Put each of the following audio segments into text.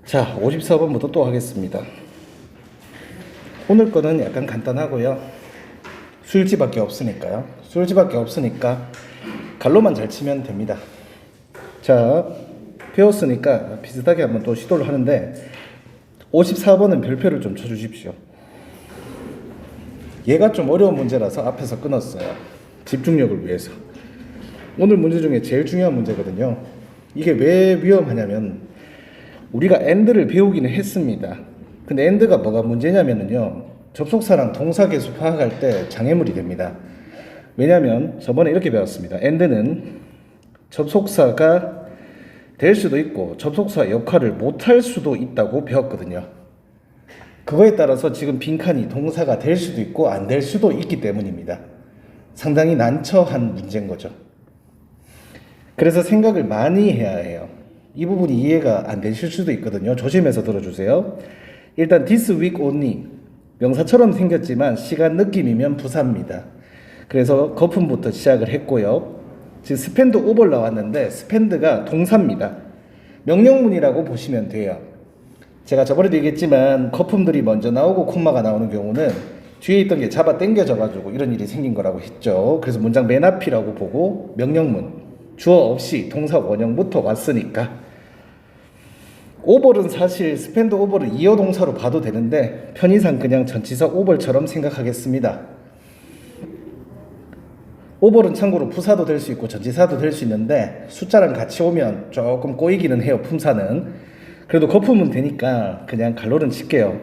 자, 54번부터 또 하겠습니다. 오늘 거는 약간 간단하고요. 수일지밖에 없으니까요. 수일지밖에 없으니까 갈로만 잘 치면 됩니다. 자, 배웠으니까 비슷하게 한번 또 시도를 하는데 54번은 별표를 좀 쳐주십시오. 얘가 좀 어려운 문제라서 앞에서 끊었어요. 집중력을 위해서. 오늘 문제 중에 제일 중요한 문제거든요. 이게 왜 위험하냐면 우리가 AND를 배우기는 했습니다. 근데 AND가 뭐가 문제냐면요, 접속사랑 동사 계수 파악할 때 장애물이 됩니다. 왜냐면 저번에 이렇게 배웠습니다. AND는 접속사가 될 수도 있고 접속사 역할을 못할 수도 있다고 배웠거든요. 그거에 따라서 지금 빈칸이 동사가 될 수도 있고 안 될 수도 있기 때문입니다. 상당히 난처한 문제인 거죠. 그래서 생각을 많이 해야 해요. 이 부분이 이해가 안 되실 수도 있거든요. 조심해서 들어주세요. 일단 this week only, 명사처럼 생겼지만 시간 느낌이면 부사입니다. 그래서 거품부터 시작을 했고요. 지금 spend over 나왔는데 spend가 동사입니다. 명령문이라고 보시면 돼요. 제가 저번에도 얘기했지만 거품들이 먼저 나오고 콤마가 나오는 경우는 뒤에 있던 게 잡아 당겨져 가지고 이런 일이 생긴 거라고 했죠. 그래서 문장 맨 앞이라고 보고 명령문, 주어 없이 동사 원형부터 왔으니까. 오벌은 사실 스펜드 오벌을 이어 동사로 봐도 되는데 편의상 그냥 전치사 오벌처럼 생각하겠습니다. 오벌은 참고로 부사도 될 수 있고 전치사도 될 수 있는데 숫자랑 같이 오면 조금 꼬이기는 해요. 품사는. 그래도 거품은 되니까 그냥 갈로는 칠게요.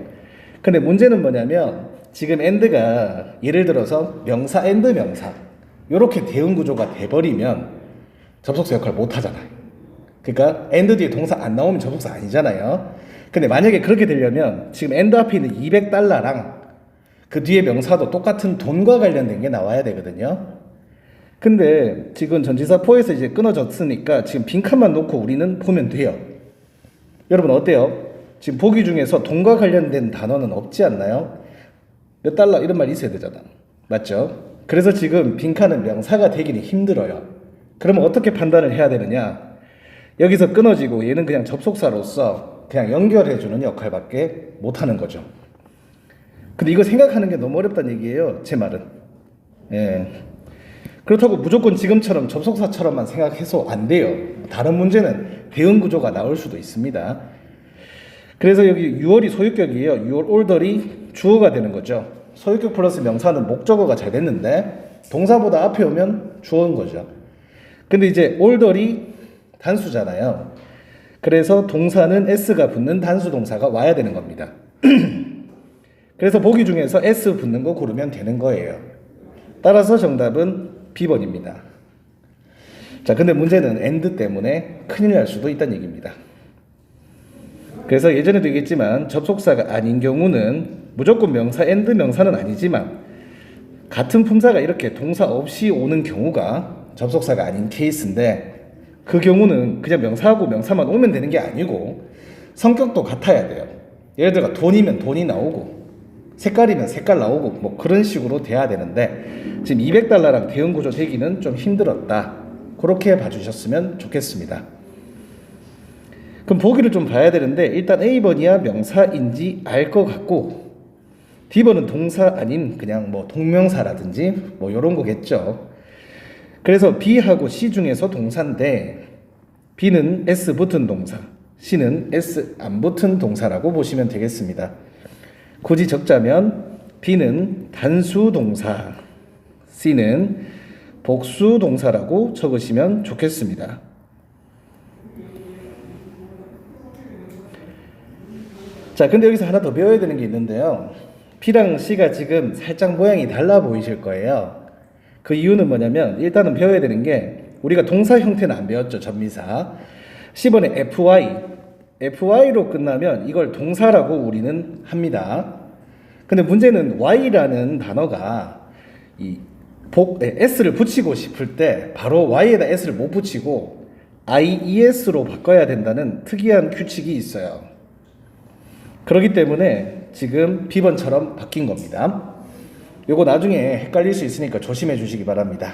근데 문제는 뭐냐면 지금 AND가 예를 들어서 명사 AND 명사 이렇게 대응 구조가 돼버리면 접속사 역할 못 하잖아요. 그러니까 AND 뒤에 동사 안 나오면 접속사 아니잖아요. 근데 만약에 그렇게 되려면 지금 AND 앞에 있는 $200랑 그 뒤에 명사도 똑같은 돈과 관련된 게 나와야 되거든요. 근데 지금 전치사 포에서 이제 끊어졌으니까 지금 빈칸만 놓고 우리는 보면 돼요. 여러분 어때요? 지금 보기 중에서 돈과 관련된 단어는 없지 않나요? 몇 달러 이런 말 있어야 되잖아. 맞죠? 그래서 지금 빈칸은 명사가 되기는 힘들어요. 그러면 어떻게 판단을 해야 되느냐? 여기서 끊어지고 얘는 그냥 접속사로서 그냥 연결해주는 역할밖에 못하는 거죠. 근데 이거 생각하는 게 너무 어렵다는 얘기예요. 제 말은. 예. 그렇다고 무조건 지금처럼 접속사처럼만 생각해서 안 돼요. 다른 문제는 대응 구조가 나올 수도 있습니다. 그래서 여기 6월이 소유격이에요. 6월 올더리 주어가 되는 거죠. 소유격 플러스 명사는 목적어가 잘 됐는데 동사보다 앞에 오면 주어인 거죠. 근데 이제 올더리 단수잖아요. 그래서 동사는 s가 붙는 단수 동사가 와야 되는 겁니다. 그래서 보기 중에서 s 붙는 거 고르면 되는 거예요. 따라서 정답은 B번입니다. 자, 근데 문제는 and 때문에 큰일 날 수도 있다는 얘기입니다. 그래서 예전에도 얘기했지만 접속사가 아닌 경우는 무조건 명사 and 명사는 아니지만 같은 품사가 이렇게 동사 없이 오는 경우가 접속사가 아닌 케이스인데 그 경우는 그냥 명사하고 명사만 오면 되는 게 아니고 성격도 같아야 돼요. 예를 들어 돈이면 돈이 나오고 색깔이면 색깔 나오고 뭐 그런 식으로 돼야 되는데 지금 $200랑 대응 구조 되기는 좀 힘들었다. 그렇게 봐주셨으면 좋겠습니다. 그럼 보기를 좀 봐야 되는데 일단 A번이야 명사인지 알 것 같고 D번은 동사 아닌 그냥 뭐 동명사라든지 뭐 이런 거겠죠. 그래서 B하고 C 중에서 동사인데 B는 S 붙은 동사, C는 S 안 붙은 동사라고 보시면 되겠습니다. 굳이 적자면 B는 단수 동사, C는 복수 동사라고 적으시면 좋겠습니다. 자, 근데 여기서 하나 더 배워야 되는 게 있는데요. B랑 C가 지금 살짝 모양이 달라 보이실 거예요. 그 이유는 뭐냐면 일단은 배워야 되는 게 우리가 동사 형태는 안 배웠죠. 전미사. C번에 FY로 끝나면 이걸 동사라고 우리는 합니다. 근데 문제는 Y라는 단어가 S를 붙이고 싶을 때 바로 Y에다 S를 못 붙이고 IES로 바꿔야 된다는 특이한 규칙이 있어요. 그렇기 때문에 지금 B번처럼 바뀐 겁니다. 요거 나중에 헷갈릴 수 있으니까 조심해 주시기 바랍니다.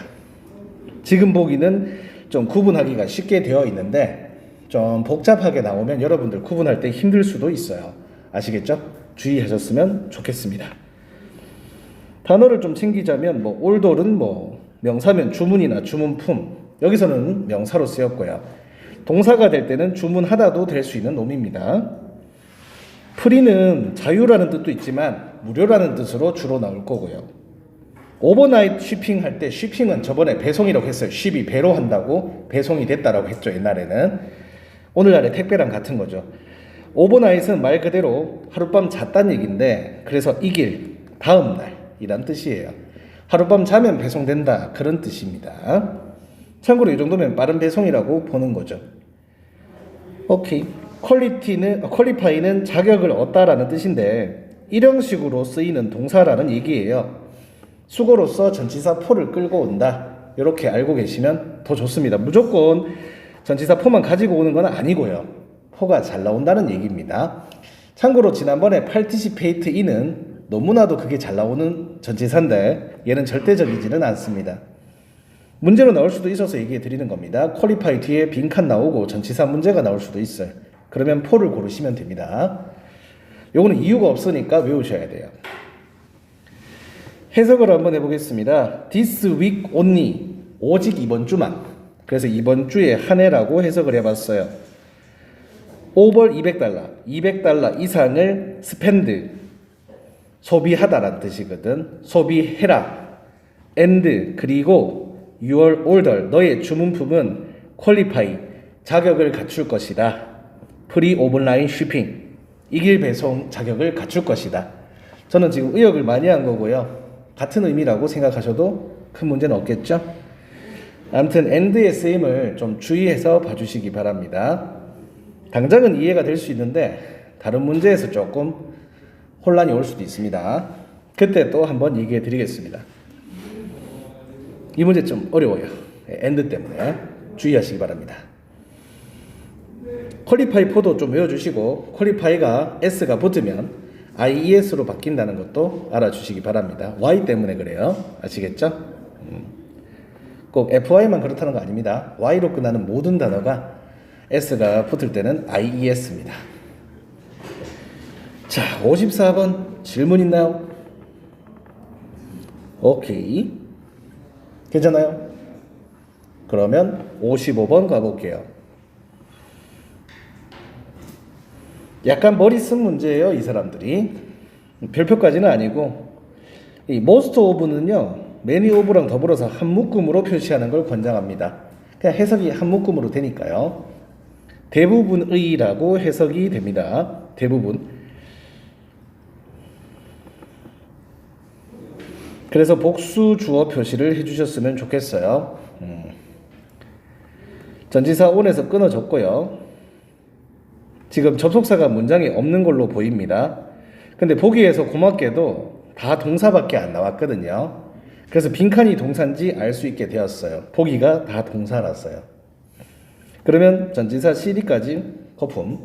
지금 보기는 좀 구분하기가 쉽게 되어 있는데 좀 복잡하게 나오면 여러분들 구분할 때 힘들 수도 있어요. 아시겠죠? 주의하셨으면 좋겠습니다. 단어를 좀 챙기자면 뭐 올돌은 뭐 명사면 주문이나 주문품, 여기서는 명사로 쓰였고요. 동사가 될 때는 주문하다도 될 수 있는 놈입니다. 프리는 자유라는 뜻도 있지만 무료라는 뜻으로 주로 나올 거고요. 오버나잇 쉬핑 할 때 쉬핑은 저번에 배송이라고 했어요. 쉽이 배로 한다고 배송이 됐다라고 했죠. 옛날에는. 오늘날의 택배랑 같은 거죠. 오버나잇은 말 그대로 하룻밤 잤다는 얘기인데 그래서 이길, 다음날 이란 뜻이에요. 하룻밤 자면 배송된다 그런 뜻입니다. 참고로 이 정도면 빠른 배송이라고 보는 거죠. 오케이. 퀄리파이는 자격을 얻다라는 뜻인데 일형식으로 쓰이는 동사라는 얘기예요. 수고로서 전치사 포를 끌고 온다. 이렇게 알고 계시면 더 좋습니다. 무조건 전치사 포만 가지고 오는 건 아니고요. 포가 잘 나온다는 얘기입니다. 참고로 지난번에 participate in은 너무나도 그게 잘 나오는 전치사인데 얘는 절대적이지는 않습니다. 문제로 나올 수도 있어서 얘기해 드리는 겁니다. qualify 뒤에 빈칸 나오고 전치사 문제가 나올 수도 있어요. 그러면 포를 고르시면 됩니다. 요거는 이유가 없으니까 외우셔야 돼요. 해석을 한번 해보겠습니다. This week only, 오직 이번 주만. 그래서 이번 주에 한 해라고 해석을 해봤어요. over 200달러, 200달러 이상을 spend, 소비하다라는 뜻이거든. 소비해라. and, 그리고 your order, 너의 주문품은 qualify, 자격을 갖출 것이다. free online shipping, 이길 배송 자격을 갖출 것이다. 저는 지금 의역을 많이 한 거고요. 같은 의미라고 생각하셔도 큰 문제는 없겠죠? 아무튼 and의 쓰임을 좀 주의해서 봐주시기 바랍니다. 당장은 이해가 될 수 있는데 다른 문제에서 조금 혼란이 올 수도 있습니다. 그때 또 한번 얘기해 드리겠습니다. 이 문제 좀 어려워요. and 때문에 주의하시기 바랍니다. 퀄리파이 포도 좀 외워주시고 퀄리파이가 s가 붙으면 IES로 바뀐다는 것도 알아주시기 바랍니다. Y 때문에 그래요. 아시겠죠? 꼭 FY만 그렇다는 거 아닙니다. Y로 끝나는 모든 단어가 S가 붙을 때는 IES입니다. 자, 54번 질문 있나요? 오케이. 괜찮아요? 그러면 55번 가볼게요. 약간 머리 쓴 문제예요, 이 사람들이. 별표까지는 아니고 이 most of는요, many of랑 더불어서 한 묶음으로 표시하는 걸 권장합니다. 그냥 해석이 한 묶음으로 되니까요. 대부분의라고 해석이 됩니다. 대부분. 그래서 복수 주어 표시를 해주셨으면 좋겠어요. 전치사 on에서 끊어졌고요. 지금 접속사가 문장에 없는 걸로 보입니다. 근데 보기에서 고맙게도 다 동사밖에 안 나왔거든요. 그래서 빈칸이 동사인지 알 수 있게 되었어요. 보기가 다 동사라서요. 그러면 전치사 CD까지 거품.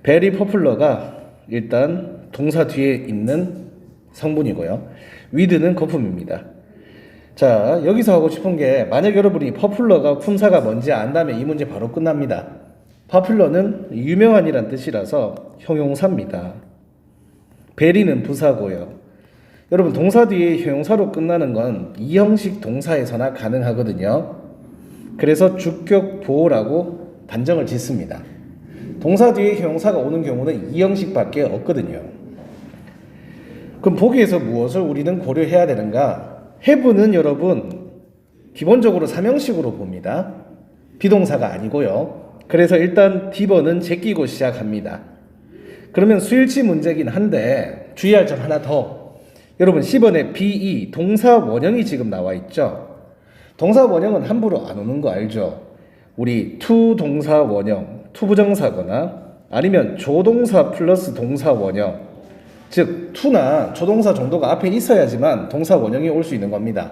very popular가 일단 동사 뒤에 있는 성분이고요. with는 거품입니다. 자, 여기서 하고 싶은 게 만약 여러분이 popular가 품사가 뭔지 안다면 이 문제 바로 끝납니다. popular는 유명한이란 뜻이라서 형용사입니다. very는 부사고요. 여러분 동사 뒤에 형용사로 끝나는 건 이 형식 동사에서나 가능하거든요. 그래서 주격 보호라고 단정을 짓습니다. 동사 뒤에 형용사가 오는 경우는 이 형식밖에 없거든요. 그럼 보기에서 무엇을 우리는 고려해야 되는가? have는 여러분 기본적으로 삼형식으로 봅니다. 비동사가 아니고요. 그래서 일단 디버는 제끼고 시작합니다. 그러면 수일치 문제긴 한데 주의할 점 하나 더. 여러분 10번에 be 동사 원형이 지금 나와 있죠. 동사 원형은 함부로 안 오는 거 알죠? 우리 to 동사 원형, to 부정사거나 아니면 조동사 플러스 동사 원형, 즉 to나 조동사 정도가 앞에 있어야지만 동사 원형이 올 수 있는 겁니다.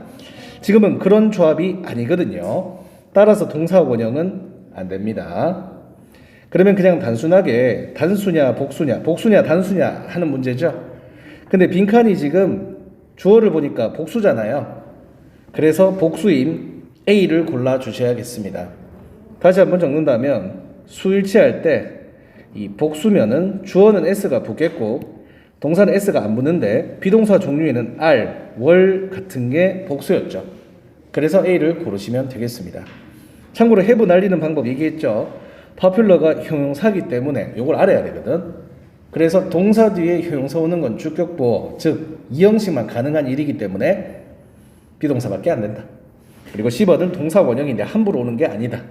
지금은 그런 조합이 아니거든요. 따라서 동사 원형은 안 됩니다. 그러면 그냥 단순하게 단수냐 복수냐, 복수냐 단수냐 하는 문제죠. 근데 빈칸이 지금 주어를 보니까 복수잖아요. 그래서 복수인 A를 골라 주셔야겠습니다. 다시 한번 적는다면 수일치할 때 이 복수면은 주어는 S가 붙겠고 동사는 S가 안 붙는데 비동사 종류에는 R, 월 같은 게 복수였죠. 그래서 A를 고르시면 되겠습니다. 참고로 have 날리는 방법 얘기했죠. popular가 형용사기 때문에 이걸 알아야 되거든. 그래서 동사 뒤에 형용사 오는 건 주격보어, 즉 이 형식만 가능한 일이기 때문에 비동사밖에 안 된다. 그리고 10번은 동사 원형인데 함부로 오는 게 아니다.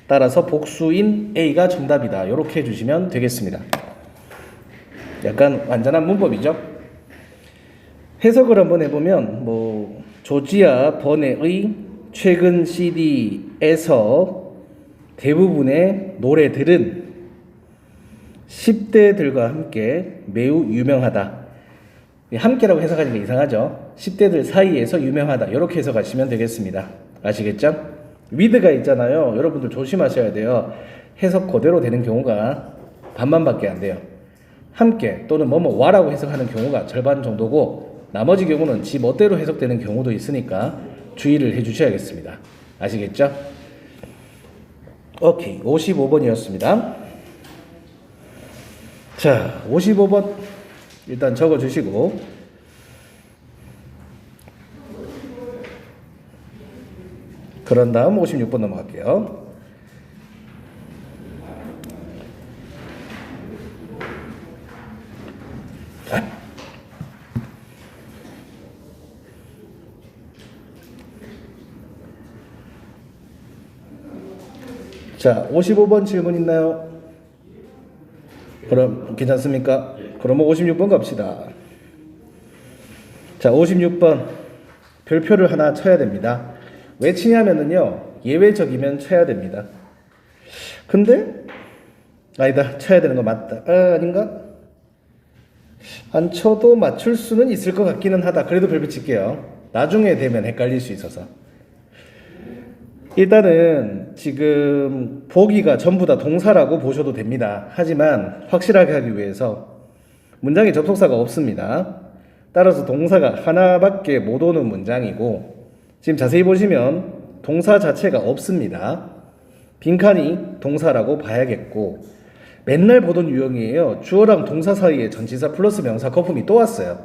따라서 복수인 A가 정답이다. 이렇게 해주시면 되겠습니다. 약간 완전한 문법이죠. 해석을 한번 해보면 조지아 번의 최근 CD에서 대부분의 노래들은 10대들과 함께 매우 유명하다. 함께라고 해석하는 게 이상하죠. 10대들 사이에서 유명하다. 이렇게 해석하시면 되겠습니다. 아시겠죠? with가 있잖아요. 여러분들 조심하셔야 돼요. 해석 그대로 되는 경우가 반만밖에 안 돼요. 함께 또는 와라고 해석하는 경우가 절반 정도고 나머지 경우는 지 멋대로 해석되는 경우도 있으니까 주의를 해주셔야겠습니다. 아시겠죠? 오케이, 55번이었습니다. 자, 55번 일단 적어주시고 그런 다음 56번 넘어갈게요. 자, 55번 질문 있나요? 그럼 괜찮습니까? 그럼 56번 갑시다. 자, 56번 별표를 하나 쳐야 됩니다. 왜 치냐면은요, 예외적이면 쳐야 됩니다. 근데 아니다, 쳐야 되는 거 맞다. 아닌가? 안 쳐도 맞출 수는 있을 것 같기는 하다. 그래도 별표 칠게요. 나중에 되면 헷갈릴 수 있어서. 일단은 지금 보기가 전부 다 동사라고 보셔도 됩니다. 하지만 확실하게 하기 위해서 문장에 접속사가 없습니다. 따라서 동사가 하나밖에 못 오는 문장이고 지금 자세히 보시면 동사 자체가 없습니다. 빈칸이 동사라고 봐야겠고 맨날 보던 유형이에요. 주어랑 동사 사이에 전치사 플러스 명사 거품이 또 왔어요.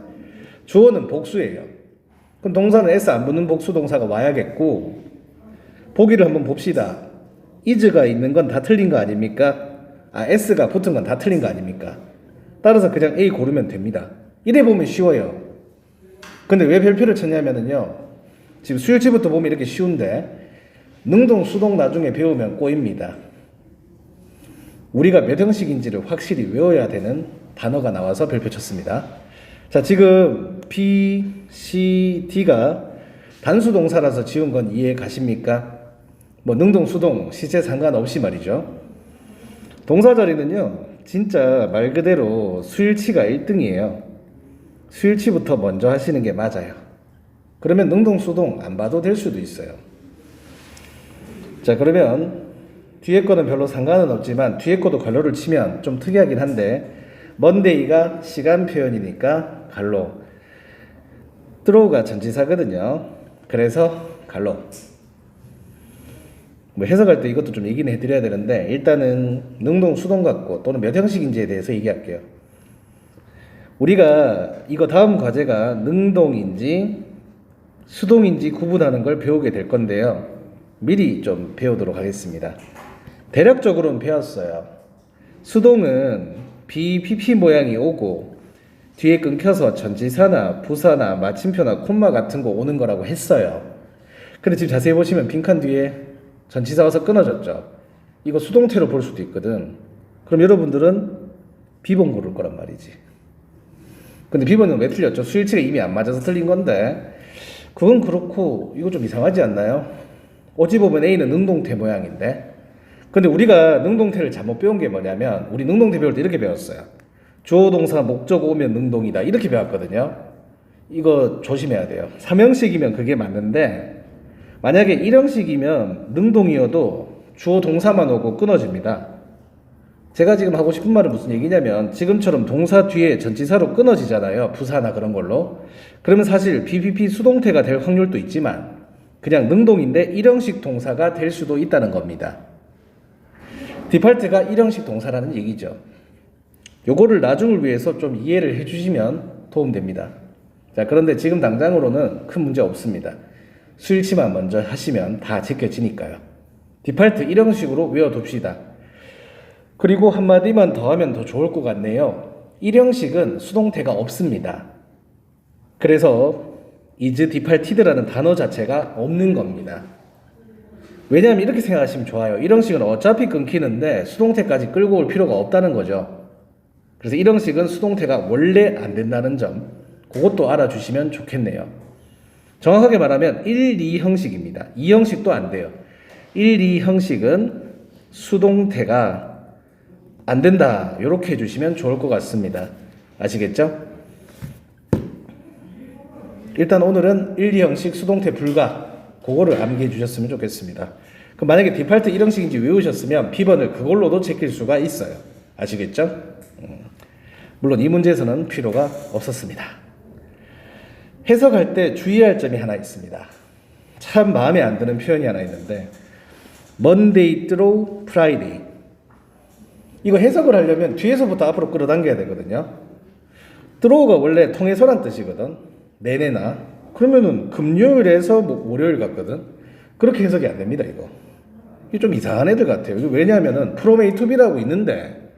주어는 복수예요. 그럼 동사는 S 안 붙는 복수 동사가 와야겠고 보기를 한번 봅시다. is가 있는 건 다 틀린 거 아닙니까? S가 붙은 건 다 틀린 거 아닙니까? 따라서 그냥 A 고르면 됩니다. 이래 보면 쉬워요. 근데 왜 별표를 쳤냐면은요. 지금 수일치부터 보면 이렇게 쉬운데 능동, 수동 나중에 배우면 꼬입니다. 우리가 몇 형식인지를 확실히 외워야 되는 단어가 나와서 별표 쳤습니다. 자, 지금 B, C, D가 단수 동사라서 지운 건 이해 가십니까? 능동, 수동, 시제 상관없이 말이죠. 동사 자리는요, 진짜 말 그대로 수일치가 1등이에요. 수일치부터 먼저 하시는 게 맞아요. 그러면 능동, 수동 안 봐도 될 수도 있어요. 자, 그러면 뒤에 거는 별로 상관은 없지만 뒤에 거도 괄호를 치면 좀 특이하긴 한데 먼데이가 시간 표현이니까 갈로, throw가 전치사거든요. 그래서 갈로. 해석할 때 이것도 좀 얘기는 해드려야 되는데 일단은 능동, 수동 같고 또는 몇 형식인지에 대해서 얘기할게요. 우리가 이거 다음 과제가 능동인지 수동인지 구분하는 걸 배우게 될 건데요. 미리 좀 배우도록 하겠습니다. 대략적으로는 배웠어요. 수동은 BPP 모양이 오고 뒤에 끊겨서 전치사나 부사나 마침표나 콤마 같은 거 오는 거라고 했어요. 근데 지금 자세히 보시면 빈칸 뒤에 전치사 와서 끊어졌죠. 이거 수동태로 볼 수도 있거든. 그럼 여러분들은 비번 고를 거란 말이지. 근데 비번은 왜 틀렸죠? 수일치가 이미 안 맞아서 틀린 건데 그건 그렇고 이거 좀 이상하지 않나요? 어찌 보면 A는 능동태 모양인데 근데 우리가 능동태를 잘못 배운 게 뭐냐면 우리 능동태 배울 때 이렇게 배웠어요. 주어 동사 목적 오면 능동이다 이렇게 배웠거든요. 이거 조심해야 돼요. 3형식이면 그게 맞는데 만약에 1형식이면 능동이어도 주어 동사만 오고 끊어집니다. 제가 지금 하고 싶은 말은 무슨 얘기냐면 지금처럼 동사 뒤에 전치사로 끊어지잖아요. 부사나 그런 걸로. 그러면 사실 BPP 수동태가 될 확률도 있지만 그냥 능동인데 일형식 동사가 될 수도 있다는 겁니다. 디팔트가 일형식 동사라는 얘기죠. 요거를 나중을 위해서 좀 이해를 해주시면 도움됩니다. 자, 그런데 지금 당장으로는 큰 문제 없습니다. 수일치만 먼저 하시면 다 제껴지니까요. 디팔트 일형식으로 외워둡시다. 그리고 한마디만 더 하면 더 좋을 것 같네요. 일형식은 수동태가 없습니다. 그래서 is departed라는 단어 자체가 없는 겁니다. 왜냐하면 이렇게 생각하시면 좋아요. 일형식은 어차피 끊기는데 수동태까지 끌고 올 필요가 없다는 거죠. 그래서 일형식은 수동태가 원래 안 된다는 점, 그것도 알아주시면 좋겠네요. 정확하게 말하면 1, 2 형식입니다. 2 형식도 안 돼요. 1, 2 형식은 수동태가 안 된다. 이렇게 해주시면 좋을 것 같습니다. 아시겠죠? 일단 오늘은 1, 2 형식 수동태 불가, 그거를 암기해 주셨으면 좋겠습니다. 그럼 만약에 디팔트 1형식인지 외우셨으면 B번을 그걸로도 제낄 수가 있어요. 아시겠죠? 물론 이 문제에서는 필요가 없었습니다. 해석할 때 주의할 점이 하나 있습니다. 참 마음에 안 드는 표현이 하나 있는데 Monday through Friday, 이거 해석을 하려면 뒤에서부터 앞으로 끌어당겨야 되거든요. throw가 원래 통해서란 뜻이거든. 내내나. 그러면은 금요일에서 뭐 월요일 같거든. 그렇게 해석이 안 됩니다, 이거. 이게 좀 이상한 애들 같아요. 왜냐하면은 from A to B라고 있는데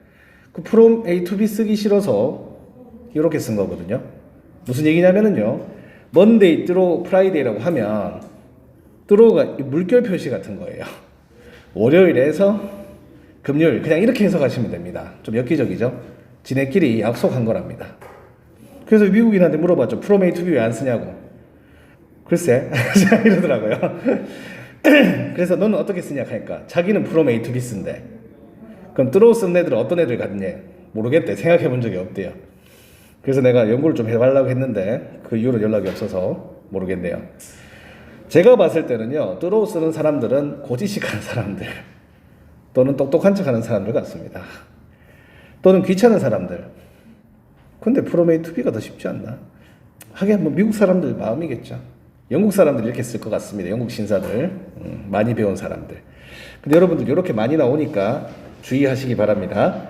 그 from A to B 쓰기 싫어서 이렇게 쓴 거거든요. 무슨 얘기냐면은요. Monday through Friday라고 하면 throw가 물결 표시 같은 거예요. 월요일에서 금요일, 그냥 이렇게 해석하시면 됩니다. 좀 엽기적이죠? 지네끼리 약속한 거랍니다. 그래서 미국인한테 물어봤죠. from A to B 왜 안 쓰냐고. 글쎄 이러더라고요. 그래서 너는 어떻게 쓰냐 하니까 자기는 from A to B 쓴대. 그럼 through 쓴 애들은 어떤 애들 같냐? 모르겠대. 생각해 본 적이 없대요. 그래서 내가 연구를 좀 해달라고 했는데 그 이후로 연락이 없어서 모르겠네요. 제가 봤을 때는요, through 쓰는 사람들은 고지식한 사람들 또는 똑똑한 척하는 사람들 같습니다. 또는 귀찮은 사람들. 근데 from A to B가 더 쉽지 않나? 하긴 뭐 미국 사람들 마음이겠죠. 영국 사람들 이렇게 쓸 것 같습니다. 영국 신사들, 많이 배운 사람들. 근데 여러분들 이렇게 많이 나오니까 주의하시기 바랍니다.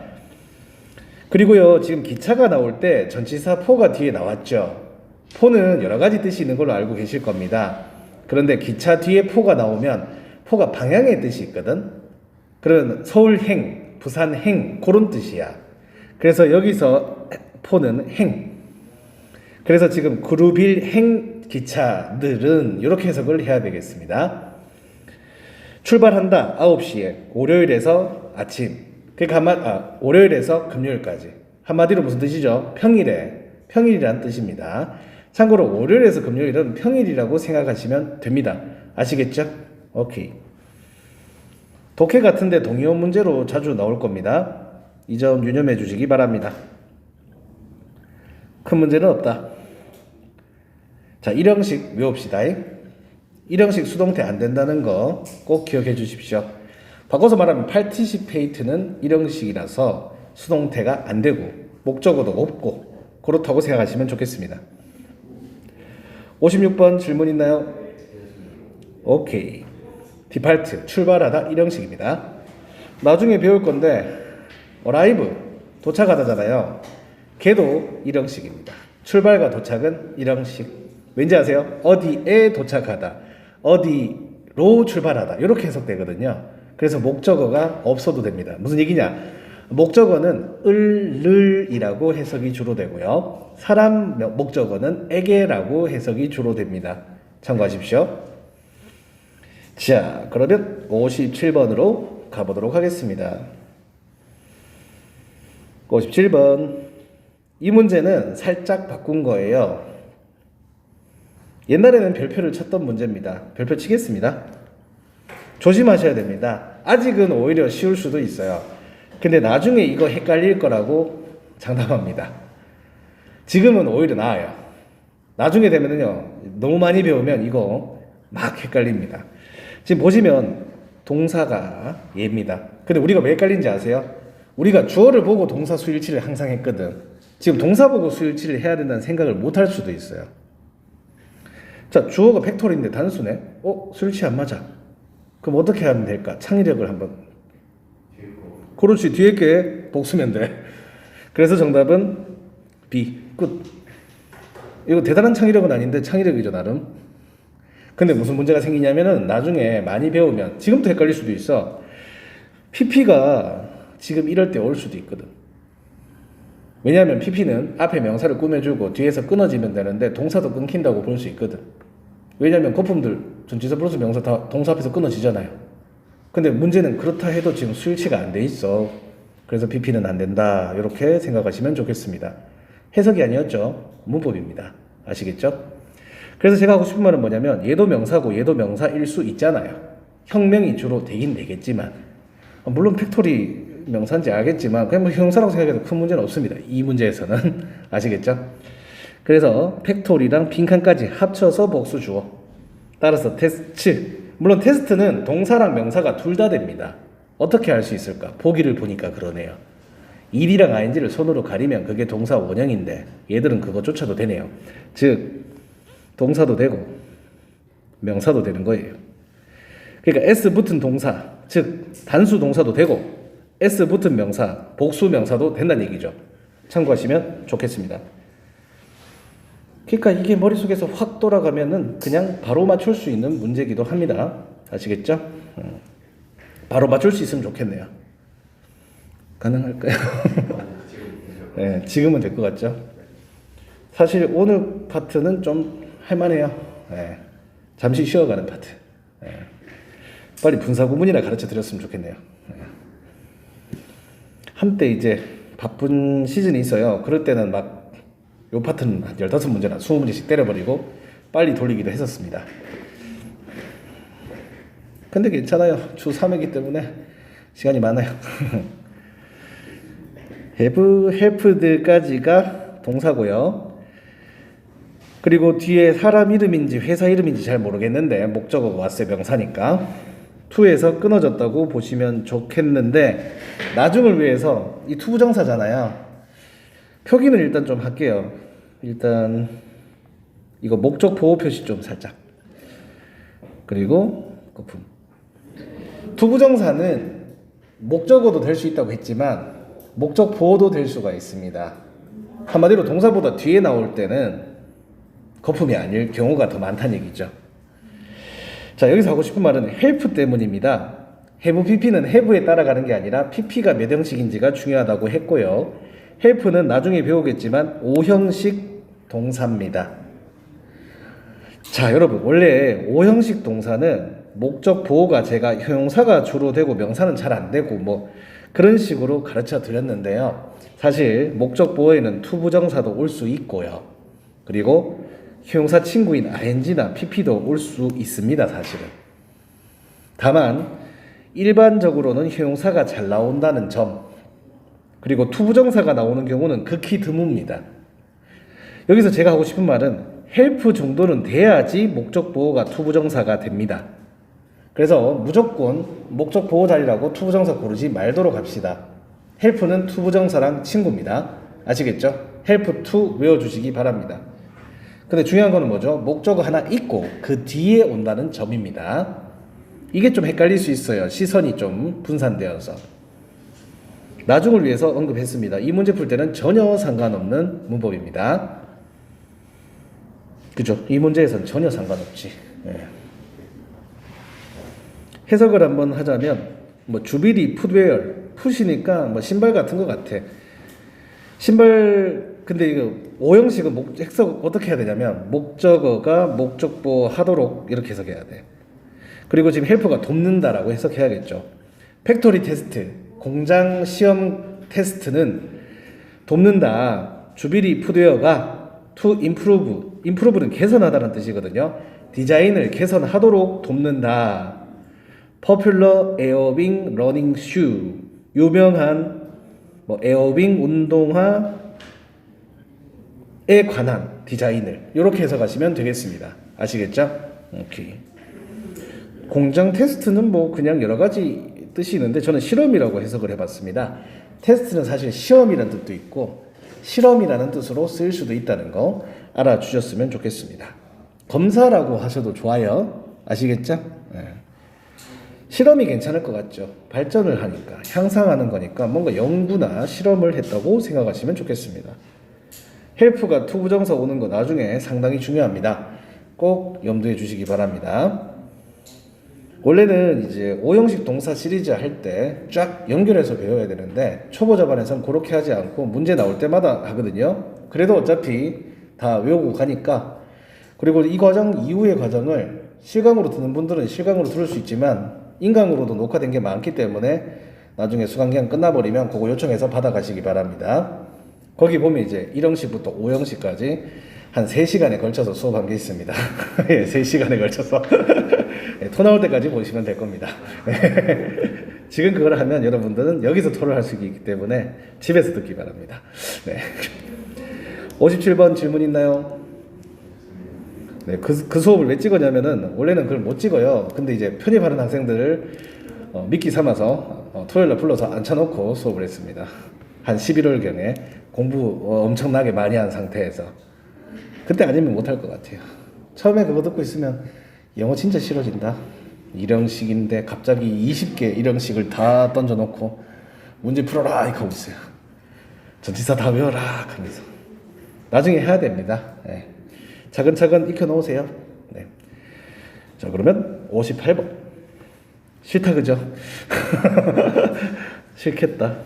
그리고요, 지금 기차가 나올 때 전치사 포가 뒤에 나왔죠. 포는 여러 가지 뜻이 있는 걸로 알고 계실 겁니다. 그런데 기차 뒤에 포가 나오면 포가 방향의 뜻이 있거든. 그런 서울행, 부산행 그런 뜻이야. 그래서 여기서 포는 행. 그래서 지금 그루빌 행 기차들은 이렇게 해석을 해야 되겠습니다. 출발한다 9시에 월요일에서 아침. 그러니까 월요일에서 금요일까지. 한마디로 무슨 뜻이죠? 평일이란 뜻입니다. 참고로 월요일에서 금요일은 평일이라고 생각하시면 됩니다. 아시겠죠? 오케이. 독해 같은데 동의어 문제로 자주 나올 겁니다. 이 점 유념해 주시기 바랍니다. 큰 문제는 없다. 자, 일형식 외웁시다. 일형식 수동태 안 된다는 거 꼭 기억해 주십시오. 바꿔서 말하면 participate는 일형식이라서 수동태가 안 되고 목적어도 없고 그렇다고 생각하시면 좋겠습니다. 56번 질문 있나요? 오케이. depart, 출발하다 일형식입니다. 나중에 배울 건데 arrive, 도착하다잖아요. 걔도 일형식입니다. 출발과 도착은 일형식. 왠지 아세요? 어디에 도착하다, 어디로 출발하다 이렇게 해석되거든요. 그래서 목적어가 없어도 됩니다. 무슨 얘기냐? 목적어는 을이라고 해석이 주로 되고요. 사람 목적어는 에게라고 해석이 주로 됩니다. 참고하십시오. 자, 그러면 57번으로 가보도록 하겠습니다. 57번. 이 문제는 살짝 바꾼 거예요. 옛날에는 별표를 쳤던 문제입니다. 별표 치겠습니다. 조심하셔야 됩니다. 아직은 오히려 쉬울 수도 있어요. 근데 나중에 이거 헷갈릴 거라고 장담합니다. 지금은 오히려 나아요. 나중에 되면은요, 너무 많이 배우면 이거 막 헷갈립니다. 지금 보시면 동사가 얘입니다. 근데 우리가 왜 헷갈린지 아세요? 우리가 주어를 보고 동사 수일치를 항상 했거든. 지금 동사 보고 수일치를 해야 된다는 생각을 못 할 수도 있어요. 자, 주어가 팩토리인데 단수네. 수일치 안 맞아. 그럼 어떻게 하면 될까? 창의력을 한번. 그렇지, 뒤에 게 복수면 돼. 그래서 정답은 B. 끝. 이거 대단한 창의력은 아닌데 창의력이죠, 나름. 근데 무슨 문제가 생기냐면은 나중에 많이 배우면 지금도 헷갈릴 수도 있어. PP가 지금 이럴 때 올 수도 있거든. 왜냐하면 PP는 앞에 명사를 꾸며주고 뒤에서 끊어지면 되는데 동사도 끊긴다고 볼 수 있거든. 왜냐하면 거품들 전치사 플러스 명사 다 동사 앞에서 끊어지잖아요. 근데 문제는 그렇다 해도 지금 수일치가 안 돼 있어. 그래서 PP는 안 된다. 이렇게 생각하시면 좋겠습니다. 해석이 아니었죠. 문법입니다. 아시겠죠? 그래서 제가 하고 싶은 말은 뭐냐면 얘도 명사고 얘도 명사일 수 있잖아요. 형명이 주로 되긴 되겠지만 물론 팩토리 명사인지 알겠지만 그냥 뭐 형사라고 생각해도 큰 문제는 없습니다. 이 문제에서는 아시겠죠? 그래서 팩토리랑 빈칸까지 합쳐서 복수 주어. 따라서 테스트. 물론 테스트는 동사랑 명사가 둘 다 됩니다. 어떻게 할 수 있을까? 보기를 보니까 그러네요. 일이랑 ing를 손으로 가리면 그게 동사 원형인데 얘들은 그거조차도 되네요. 즉 동사도 되고 명사도 되는 거예요. 그러니까 s 붙은 동사, 즉 단수 동사도 되고 s 붙은 명사, 복수 명사도 된다는 얘기죠. 참고하시면 좋겠습니다. 그러니까 이게 머릿속에서 확 돌아가면은 그냥 바로 맞출 수 있는 문제기도 합니다. 아시겠죠? 바로 맞출 수 있으면 좋겠네요. 가능할까요? 네, 지금은 될 것 같죠? 사실 오늘 파트는 좀 할만해요. 네, 잠시 쉬어가는 파트. 네, 빨리 분사구문이나 가르쳐 드렸으면 좋겠네요. 네. 한때 이제 바쁜 시즌이 있어요. 그럴 때는 막 요 파트는 한 15문제나 20문제씩 때려버리고 빨리 돌리기도 했었습니다. 근데 괜찮아요. 주 3회이기 때문에 시간이 많아요. have, helped까지가 동사고요. 그리고 뒤에 사람 이름인지 회사 이름인지 잘 모르겠는데 목적어가 왔어요. 명사니까. to에서 끊어졌다고 보시면 좋겠는데 나중을 위해서 이 to 부정사잖아요. 표기는 일단 좀 할게요. 일단 이거 목적 보호 표시 좀 살짝. 그리고 거품. to 부정사는 목적어도 될 수 있다고 했지만 목적 보호도 될 수가 있습니다. 한마디로 동사보다 뒤에 나올 때는 거품이 아닐 경우가 더 많다는 얘기죠. 자, 여기서 하고 싶은 말은 help 때문입니다. have pp는 have에 따라가는 게 아니라 pp가 몇 형식인지가 중요하다고 했고요. help는 나중에 배우겠지만 5형식 동사입니다. 자, 여러분 원래 5형식 동사는 목적 보호가 제가 형용사가 주로 되고 명사는 잘 안 되고 뭐 그런 식으로 가르쳐 드렸는데요. 사실 목적 보호에는 to 부정사도 올 수 있고요. 그리고 형용사 친구인 ing나 pp도 올 수 있습니다. 사실은. 다만 일반적으로는 형용사가 잘 나온다는 점, 그리고 to 부정사가 나오는 경우는 극히 드뭅니다. 여기서 제가 하고 싶은 말은 help 정도는 돼야지 목적 보호가 to 부정사가 됩니다. 그래서 무조건 목적 보호 자리라고 to 부정사 고르지 말도록 합시다. help는 to 부정사랑 친구입니다. 아시겠죠? help to 외워주시기 바랍니다. 근데 중요한 거는 뭐죠? 목적어 하나 있고 그 뒤에 온다는 점입니다. 이게 좀 헷갈릴 수 있어요. 시선이 좀 분산되어서. 나중을 위해서 언급했습니다. 이 문제 풀 때는 전혀 상관없는 문법입니다. 그죠? 이 문제에서는 전혀 상관없지. 네. 해석을 한번 하자면 뭐 주비리 풋웨어, 풋이니까 뭐 신발 같은 것 같아. 신발. 근데 이거 5형식은 해석 어떻게 해야 되냐면 목적어가 목적보 하도록 이렇게 해석해야 돼. 그리고 지금 헬퍼가 돕는다라고 해석해야겠죠. 팩토리 테스트, 공장 시험 테스트는 돕는다. 주비리 풋웨어가 to improve, improve는 개선하다는 뜻이거든요. 디자인을 개선하도록 돕는다. popular aerobic running shoe, 유명한 뭐 에어빙 운동화에 관한 디자인을 이렇게 해석하시면 되겠습니다. 아시겠죠? 오케이. 공장 테스트는 뭐 그냥 여러 가지 뜻이 있는데 저는 실험이라고 해석을 해봤습니다. 테스트는 사실 시험이라는 뜻도 있고 실험이라는 뜻으로 쓰일 수도 있다는 거 알아주셨으면 좋겠습니다. 범사라고 하셔도 좋아요. 아시겠죠? 네. 실험이 괜찮을 것 같죠. 발전을 하니까 향상하는 거니까 뭔가 연구나 실험을 했다고 생각하시면 좋겠습니다. 헬프가 투부정사 오는 거 나중에 상당히 중요합니다. 꼭 염두해 주시기 바랍니다. 원래는 이제 5형식 동사 시리즈 할 때 쫙 연결해서 배워야 되는데 초보자반에선 그렇게 하지 않고 문제 나올 때마다 하거든요. 그래도 어차피 다 외우고 가니까, 그리고 이 과정 이후의 과정을 실강으로 듣는 분들은 실강으로 들을 수 있지만 인강으로도 녹화된 게 많기 때문에 나중에 수강기간 끝나버리면 그거 요청해서 받아가시기 바랍니다. 거기 보면 이제 1형식부터 5형식까지 한 3시간에 걸쳐서 수업한 게 있습니다. 예, 3시간에 걸쳐서 토 나올 때까지 보시면 될 겁니다. 지금 그걸 하면 여러분들은 여기서 토를 할 수 있기 때문에 집에서 듣기 바랍니다. 네. 57번 질문 있나요? 네, 그 수업을 왜 찍었냐면은 원래는 그걸 못 찍어요. 근데 이제 편입하는 학생들을 미끼 삼아서 토요일날 불러서 앉혀놓고 수업을 했습니다. 한 11월경에 공부 엄청나게 많이 한 상태에서. 그때 아니면 못할 것 같아요. 처음에 그거 듣고 있으면 영어 진짜 싫어진다. 1형식인데 갑자기 20개 1형식을 다 던져놓고 문제 풀어라 이렇게 하고 있어요. 전치사 다 외워라 하면서. 나중에 해야 됩니다. 네. 차근차근 익혀놓으세요. 네. 자, 그러면 58번. 싫다, 그죠? 싫겠다.